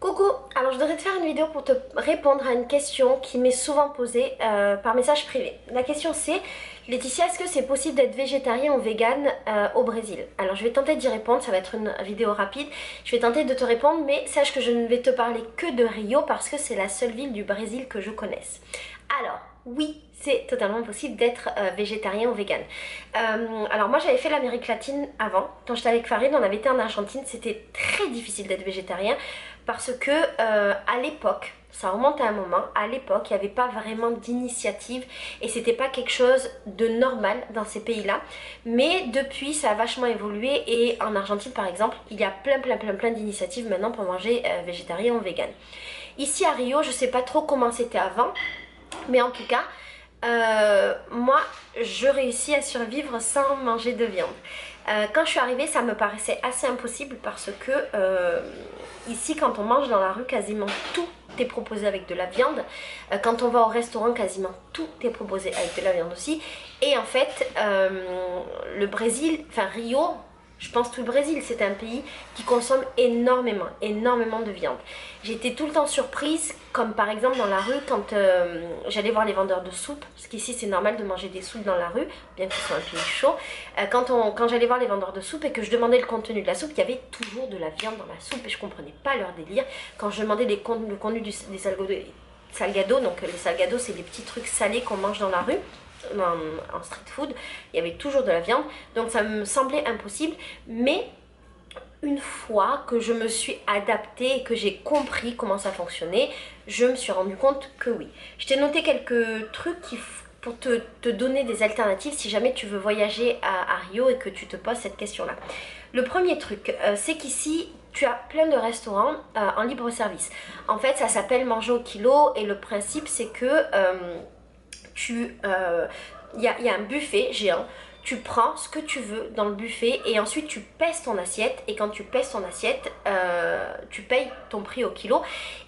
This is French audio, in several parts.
Coucou, alors je devrais te faire une vidéo pour te répondre à une question qui m'est souvent posée par message privé. La question c'est: Laetitia, est-ce que c'est possible d'être végétarien ou vegan au Brésil? Alors je vais tenter d'y répondre, ça va être une vidéo rapide. Je vais tenter de te répondre, mais sache que je ne vais te parler que de Rio parce que c'est la seule ville du Brésil que je connaisse. Alors, oui, c'est totalement possible d'être végétarien ou vegan. Alors moi j'avais fait l'Amérique latine avant. Quand j'étais avec Farid, on avait été en Argentine, c'était très difficile d'être végétarien parce que à l'époque, ça remonte à un moment, à l'époque il n'y avait pas vraiment d'initiative et c'était pas quelque chose de normal dans ces pays-là. Mais depuis ça a vachement évolué et en Argentine par exemple, il y a plein d'initiatives maintenant pour manger végétarien ou vegan. Ici à Rio, je sais pas trop comment c'était avant, mais en tout cas, moi, je réussis à survivre sans manger de viande. Quand je suis arrivée, ça me paraissait assez impossible parce que ici, quand on mange dans la rue, quasiment tout est proposé avec de la viande. Quand on va au restaurant, quasiment tout est proposé avec de la viande aussi. Et en fait, le Brésil, enfin Rio, je pense tout le Brésil, c'est un pays qui consomme énormément de viande. J'étais tout le temps surprise, comme par exemple dans la rue, quand j'allais voir les vendeurs de soupe, parce qu'ici c'est normal de manger des soupes dans la rue, bien que ce soit un pays chaud. Quand j'allais voir les vendeurs de soupe et que je demandais le contenu de la soupe, il y avait toujours de la viande dans la soupe et je comprenais pas leur délire. Quand je demandais le contenu des salgado, donc les salgados c'est des petits trucs salés qu'on mange dans la rue, en street food, il y avait toujours de la viande, donc ça me semblait impossible. Mais une fois que je me suis adaptée et que j'ai compris comment ça fonctionnait, je me suis rendu compte que oui. Je t'ai noté quelques trucs pour te donner des alternatives si jamais tu veux voyager à Rio et que tu te poses cette question là. Le premier truc, c'est qu'ici tu as plein de restaurants en libre service. En fait ça s'appelle manger au kilo et le principe c'est que il y a un buffet géant, tu prends ce que tu veux dans le buffet et ensuite tu pèses ton assiette et quand tu pèses ton assiette, tu payes ton prix au kilo.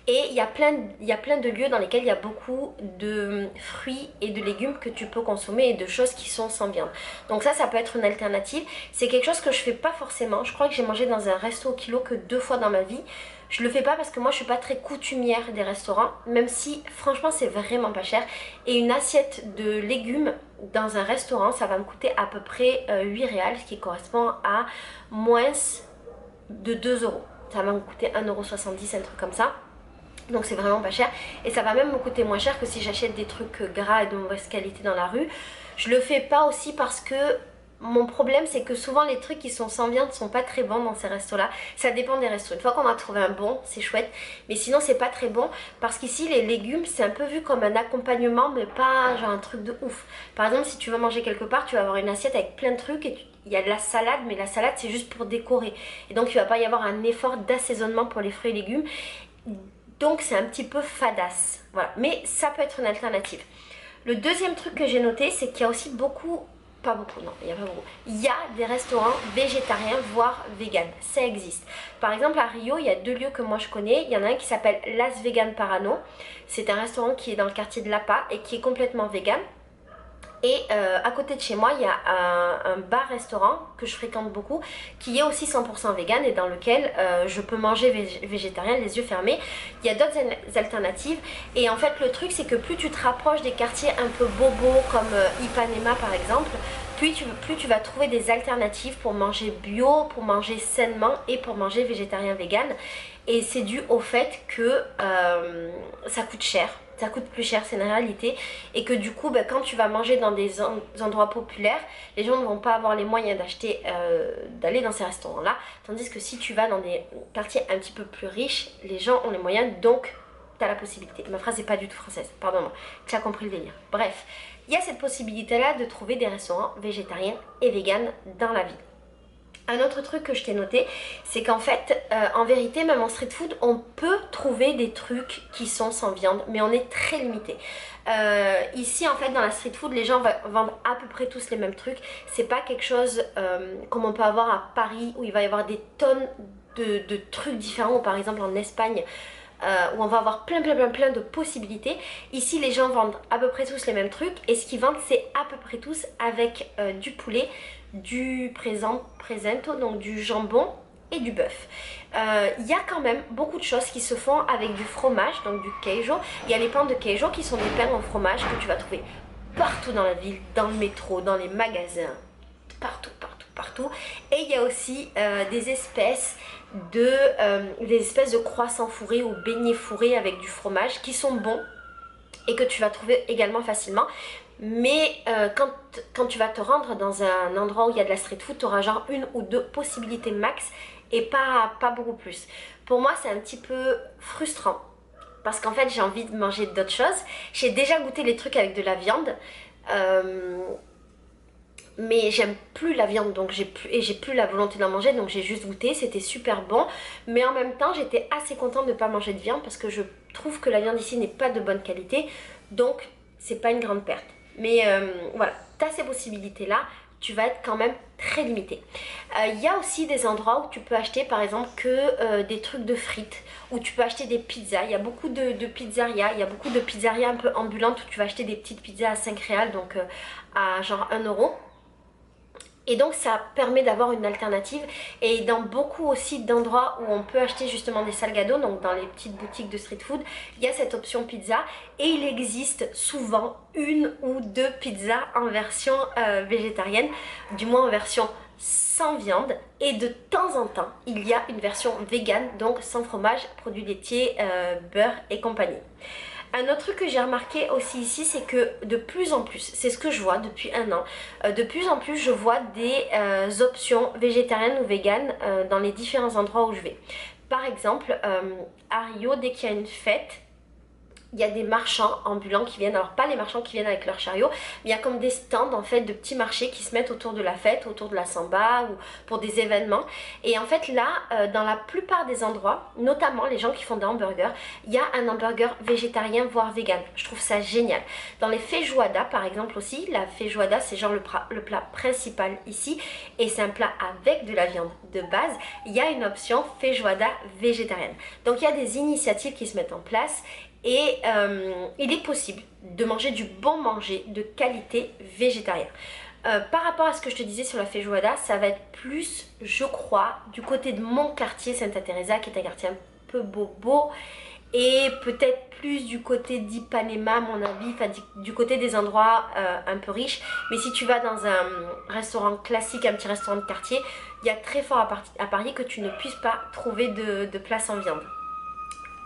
Et il y a plein de lieux dans lesquels il y a beaucoup de fruits et de légumes que tu peux consommer et de choses qui sont sans viande. Donc ça peut être une alternative. C'est quelque chose que je fais pas forcément. Je crois que j'ai mangé dans un resto au kilo que 2 fois dans ma vie. Je le fais pas parce que moi je suis pas très coutumière des restaurants, même si franchement c'est vraiment pas cher. Et une assiette de légumes dans un restaurant, ça va me coûter à peu près 8 réals, ce qui correspond à moins de 2 euros. Ça va me coûter 1,70 €, un truc comme ça. Donc c'est vraiment pas cher et ça va même me coûter moins cher que si j'achète des trucs gras et de mauvaise qualité dans la rue. Je le fais pas aussi parce que mon problème c'est que souvent les trucs qui sont sans viande sont pas très bons dans ces restos là. Ça dépend des restos, une fois qu'on a trouvé un bon c'est chouette, mais sinon c'est pas très bon parce qu'ici les légumes c'est un peu vu comme un accompagnement mais pas genre un truc de ouf. Par exemple si tu vas manger quelque part tu vas avoir une assiette avec plein de trucs et il y a de la salade, mais la salade c'est juste pour décorer et donc il va pas y avoir un effort d'assaisonnement pour les fruits et légumes. Donc c'est un petit peu fadasse, voilà. Mais ça peut être une alternative. Le deuxième truc que j'ai noté, c'est qu'il y a aussi beaucoup, pas beaucoup, non, il y a pas beaucoup. Il y a des restaurants végétariens, voire vegan, ça existe. Par exemple à Rio, il y a 2 lieux que moi je connais. Il y en a un qui s'appelle Las Vegan Parano. C'est un restaurant qui est dans le quartier de Lapa et qui est complètement vegan. Et à côté de chez moi, il y a un bar-restaurant que je fréquente beaucoup qui est aussi 100% vegan et dans lequel je peux manger végétarien les yeux fermés. Il y a d'autres alternatives et en fait le truc c'est que plus tu te rapproches des quartiers un peu bobos comme Ipanema par exemple, plus tu vas trouver des alternatives pour manger bio, pour manger sainement et pour manger végétarien vegan. Et c'est dû au fait que ça coûte cher. Ça coûte plus cher, c'est une réalité. Et que du coup, quand tu vas manger dans des endroits populaires, les gens ne vont pas avoir les moyens d'aller dans ces restaurants-là. Tandis que si tu vas dans des quartiers un petit peu plus riches, les gens ont les moyens, donc tu as la possibilité. Ma phrase n'est pas du tout française, pardon-moi. Tu as compris le délire. Bref, il y a cette possibilité-là de trouver des restaurants végétariens et véganes dans la ville. Un autre truc que je t'ai noté, c'est qu'en fait, en vérité, même en street food, on peut trouver des trucs qui sont sans viande, mais on est très limité. Ici, en fait, dans la street food, les gens vendent à peu près tous les mêmes trucs. C'est pas quelque chose comme on peut avoir à Paris, où il va y avoir des tonnes de trucs différents, ou par exemple en Espagne, où on va avoir plein de possibilités. Ici les gens vendent à peu près tous les mêmes trucs et ce qu'ils vendent c'est à peu près tous avec du poulet, du presento, donc du jambon et du bœuf. Il y a quand même beaucoup de choses qui se font avec du fromage, donc du queijo. Il y a les pains de queijo qui sont des pains au fromage que tu vas trouver partout dans la ville, dans le métro, dans les magasins, partout, partout, partout. Et il y a aussi des espèces de croissants fourrés ou beignets fourrés avec du fromage qui sont bons et que tu vas trouver également facilement. Mais quand tu vas te rendre dans un endroit où il y a de la street food, tu auras genre 1 ou 2 possibilités max et pas beaucoup plus. Pour moi, c'est un petit peu frustrant parce qu'en fait, j'ai envie de manger d'autres choses. J'ai déjà goûté les trucs avec de la viande, mais j'aime plus la viande, donc j'ai plus la volonté d'en manger, donc j'ai juste goûté, c'était super bon. Mais en même temps, j'étais assez contente de ne pas manger de viande parce que je trouve que la viande ici n'est pas de bonne qualité, donc c'est pas une grande perte. Mais voilà, tu as ces possibilités-là, tu vas être quand même très limité. Il y a aussi des endroits où tu peux acheter par exemple que des trucs de frites, où tu peux acheter des pizzas. Il y a beaucoup de pizzerias, il y a beaucoup de pizzerias un peu ambulantes où tu vas acheter des petites pizzas à 5 réals, donc à genre 1 euro. Et donc ça permet d'avoir une alternative, et dans beaucoup aussi d'endroits où on peut acheter justement des salgados, donc dans les petites boutiques de street food, il y a cette option pizza et il existe souvent 1 ou 2 pizzas en version végétarienne, du moins en version sans viande, et de temps en temps il y a une version vegan, donc sans fromage, produits laitiers, beurre et compagnie. Un autre truc que j'ai remarqué aussi ici, c'est que de plus en plus, c'est ce que je vois depuis 1 an, de plus en plus je vois des options végétariennes ou véganes dans les différents endroits où je vais. Par exemple, à Rio, dès qu'il y a une fête, il y a des marchands ambulants qui viennent, alors pas les marchands qui viennent avec leur chariot, mais il y a comme des stands en fait de petits marchés qui se mettent autour de la fête, autour de la samba ou pour des événements. Et en fait là, dans la plupart des endroits, notamment les gens qui font des hamburgers, il y a un hamburger végétarien voire vegan. Je trouve ça génial. Dans les feijoada par exemple aussi, la feijoada c'est genre le plat principal ici et c'est un plat avec de la viande de base. Il y a une option feijoada végétarienne. Donc il y a des initiatives qui se mettent en place. Et il est possible de manger du bon manger de qualité végétarien. Par rapport à ce que je te disais sur la feijoada, ça va être plus, je crois, du côté de mon quartier Santa Teresa, qui est un quartier un peu bobo, et peut-être plus du côté d'Ipanema à mon avis, enfin du côté des endroits un peu riches. Mais si tu vas dans un restaurant classique, un petit restaurant de quartier, il y a très fort à parier que tu ne puisses pas trouver de place sans viande.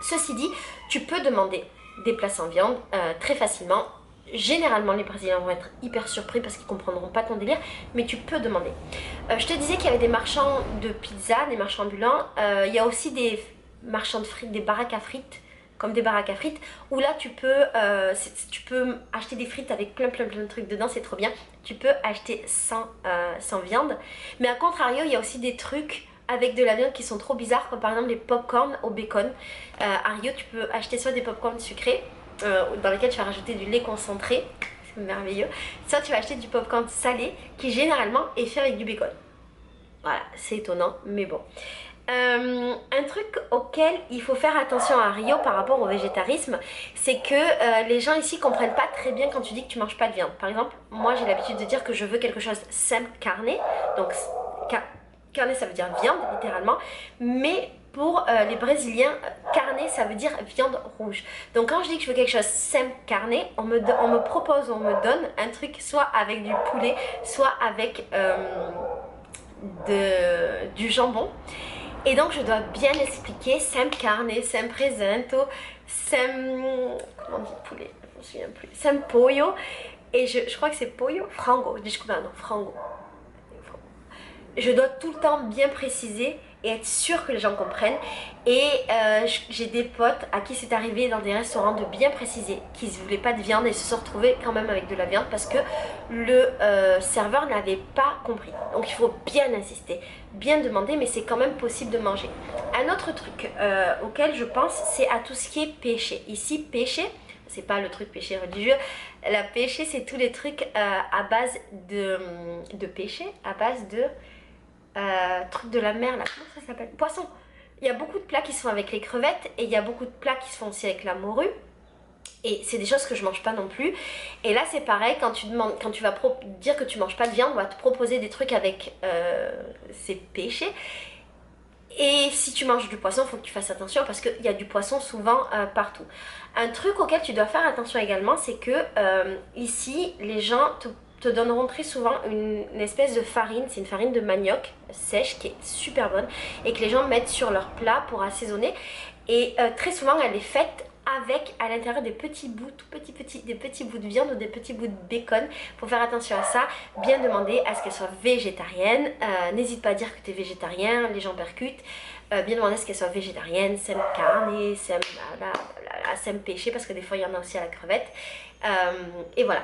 Ceci dit, tu peux demander des plats sans viande très facilement. Généralement, les Brésiliens vont être hyper surpris parce qu'ils ne comprendront pas ton délire, mais tu peux demander. Je te disais qu'il y avait des marchands de pizza, des marchands ambulants. Il y a aussi des marchands de frites, des baraques à frites, comme des baraques à frites, où là tu peux acheter des frites avec plein de trucs dedans, c'est trop bien. Tu peux acheter sans viande. Mais à contrario, il y a aussi des trucs avec de la viande qui sont trop bizarres, comme par exemple les pop-corn au bacon. À Rio, tu peux acheter soit des pop-corn sucrés dans lesquels tu vas rajouter du lait concentré, c'est merveilleux, soit tu vas acheter du pop-corn salé qui généralement est fait avec du bacon. Voilà, c'est étonnant, mais bon. Un truc auquel il faut faire attention à Rio par rapport au végétarisme, c'est que les gens ici comprennent pas très bien quand tu dis que tu manges pas de viande. Par exemple, moi j'ai l'habitude de dire que je veux quelque chose simple carne, donc carne ça veut dire viande littéralement, mais pour les Brésiliens, carne ça veut dire viande rouge. Donc quand je dis que je veux quelque chose simple carne, on me propose, on me donne un truc soit avec du poulet, soit avec du jambon. Et donc je dois bien expliquer sempre carne, sempre presento, comment on dit poulet, je ne me souviens plus, sempre pollo, et je crois que c'est pollo, frango, desculpa, non, frango. Je dois tout le temps bien préciser et être sûre que les gens comprennent. Et j'ai des potes à qui c'est arrivé dans des restaurants de bien préciser qu'ils ne voulaient pas de viande et se sont retrouvés quand même avec de la viande parce que le serveur n'avait pas compris. Donc il faut bien insister, bien demander, mais c'est quand même possible de manger. Un autre truc auquel je pense, c'est à tout ce qui est péché. Ici, péché, c'est pas le truc péché religieux. La péché, c'est tous les trucs à base de péché, à base de trucs de la mer là, comment ça s'appelle? Poisson. Il y a beaucoup de plats qui se font avec les crevettes et il y a beaucoup de plats qui se font aussi avec la morue. Et c'est des choses que je mange pas non plus. Et là c'est pareil, quand tu vas dire que tu manges pas de viande, on va te proposer des trucs avec ces péchés. Et si tu manges du poisson, il faut que tu fasses attention parce qu'il y a du poisson souvent partout. Un truc auquel tu dois faire attention également, c'est que ici, les gens te donneront très souvent une espèce de farine, c'est une farine de manioc sèche qui est super bonne et que les gens mettent sur leur plat pour assaisonner. Et très souvent, elle est faite avec à l'intérieur des petits bouts, des petits bouts de viande ou des petits bouts de bacon. Faut faire attention à ça, bien demander à ce qu'elle soit végétarienne. N'hésite pas à dire que tu es végétarien, les gens percutent. Bien demander à ce qu'elle soit végétarienne, sème carne, sème pêché, parce que des fois il y en a aussi à la crevette. Et voilà.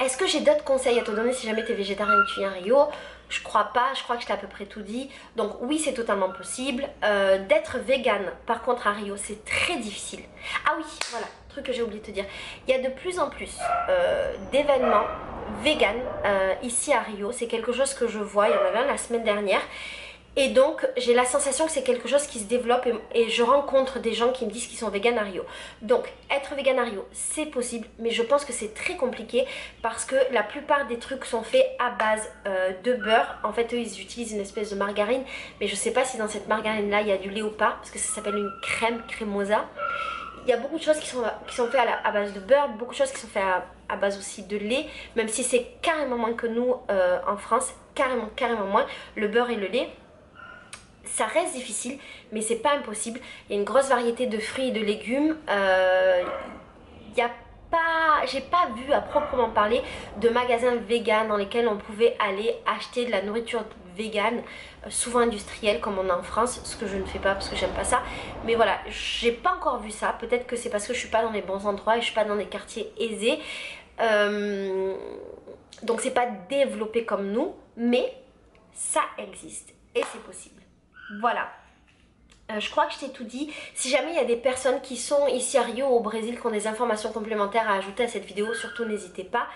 Est-ce que j'ai d'autres conseils à te donner si jamais tu es végétarien et que tu viens à Rio? Je crois pas, je crois que je t'ai à peu près tout dit. Donc oui, c'est totalement possible. D'être vegan, par contre, à Rio, c'est très difficile. Ah oui, voilà, truc que j'ai oublié de te dire. Il y a de plus en plus d'événements vegan ici à Rio. C'est quelque chose que je vois, il y en avait un la semaine dernière. Et donc j'ai la sensation que c'est quelque chose qui se développe et je rencontre des gens qui me disent qu'ils sont vegan à Rio. Donc être vegan à Rio c'est possible, mais je pense que c'est très compliqué parce que la plupart des trucs sont faits à base de beurre. En fait eux ils utilisent une espèce de margarine, mais je sais pas si dans cette margarine là il y a du lait ou pas, parce que ça s'appelle une crème crémosa. Il y a beaucoup de choses qui sont faites à base de beurre, beaucoup de choses qui sont faites à base aussi de lait, même si c'est carrément moins que nous en France, carrément moins, le beurre et le lait. Ça reste difficile, mais c'est pas impossible. Il y a une grosse variété de fruits et de légumes. J'ai pas vu à proprement parler de magasins vegan dans lesquels on pouvait aller acheter de la nourriture vegan, souvent industrielle comme on a en France, ce que je ne fais pas parce que j'aime pas ça. Mais voilà, j'ai pas encore vu ça. Peut-être que c'est parce que je suis pas dans les bons endroits et je suis pas dans des quartiers aisés. Donc c'est pas développé comme nous, mais ça existe et c'est possible. Voilà, je crois que je t'ai tout dit. Si jamais il y a des personnes qui sont ici à Rio ou au Brésil qui ont des informations complémentaires à ajouter à cette vidéo, surtout n'hésitez pas.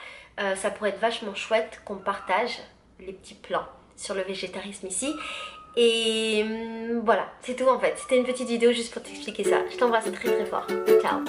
Ça pourrait être vachement chouette qu'on partage les petits plans sur le végétarisme ici. Et voilà, c'est tout en fait. C'était une petite vidéo juste pour t'expliquer ça. Je t'embrasse très fort. Ciao.